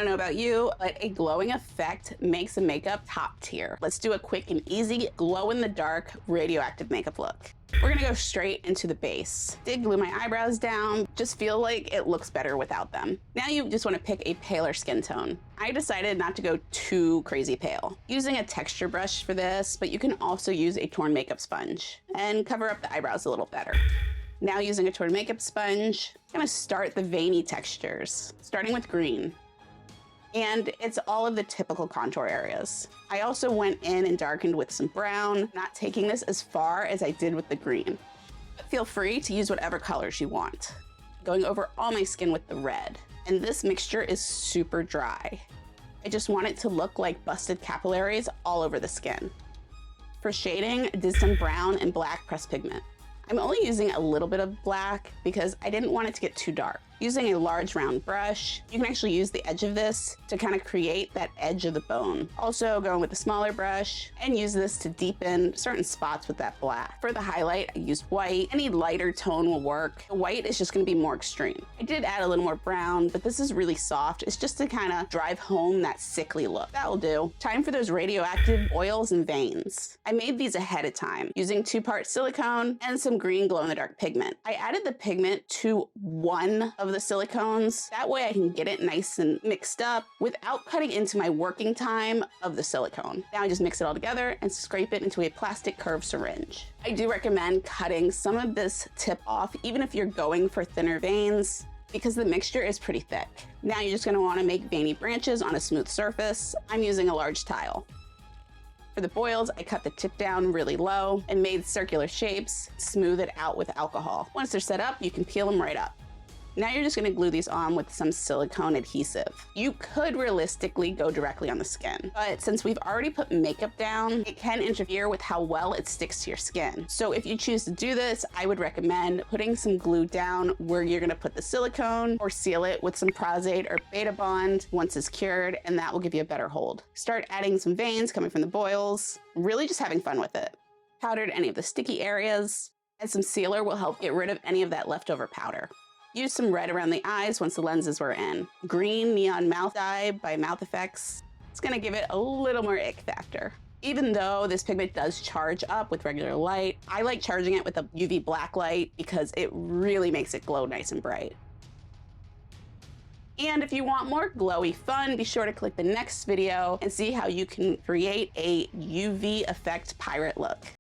don't know about you, but a glowing effect makes a makeup top tier. Let's do a quick and easy glow-in-the-dark radioactive makeup look. We're gonna go straight into the base. Did glue my eyebrows down, just feel like it looks better without them. Now you just wanna pick a paler skin tone. I decided not to go too crazy pale. Using a texture brush for this, but you can also use a torn makeup sponge and cover up the eyebrows a little better. Now using a torn makeup sponge, I'm gonna start the veiny textures, starting with green. And it's all of the typical contour areas. I also went in and darkened with some brown, not taking this as far as I did with the green. But feel free to use whatever colors you want. Going over all my skin with the red. And this mixture is super dry. I just want it to look like busted capillaries all over the skin. For shading, I did some brown and black pressed pigment. I'm only using a little bit of black because I didn't want it to get too dark. Using a large round brush, you can actually use the edge of this to kind of create that edge of the bone. Also going with a smaller brush and use this to deepen certain spots with that black. For the highlight, I used white. Any lighter tone will work. The white is just gonna be more extreme. I did add a little more brown, but this is really soft. It's just to kind of drive home that sickly look. That will do. Time for those radioactive oils and veins. I made these ahead of time using 2-part silicone and some green glow-in-the-dark pigment. I added the pigment to one of the silicones. That way I can get it nice and mixed up without cutting into my working time of the silicone. Now I just mix it all together and scrape it into a plastic curved syringe. I do recommend cutting some of this tip off, even if you're going for thinner veins, because the mixture is pretty thick. Now you're just gonna wanna make veiny branches on a smooth surface. I'm using a large tile. For the boils, I cut the tip down really low and made circular shapes, smooth it out with alcohol. Once they're set up, you can peel them right up. Now you're just gonna glue these on with some silicone adhesive. You could realistically go directly on the skin, but since we've already put makeup down, it can interfere with how well it sticks to your skin. So if you choose to do this, I would recommend putting some glue down where you're gonna put the silicone or seal it with some Pros-Aide or Beta Bond once it's cured, and that will give you a better hold. Start adding some veins coming from the boils, really just having fun with it. Powdered any of the sticky areas, and some sealer will help get rid of any of that leftover powder. Use some red around the eyes once the lenses were in. Green neon mouth dye by Mouth Effects. It's gonna give it a little more ick factor. Even though this pigment does charge up with regular light, I like charging it with a UV black light because it really makes it glow nice and bright. And if you want more glowy fun, be sure to click the next video and see how you can create a UV effect pirate look.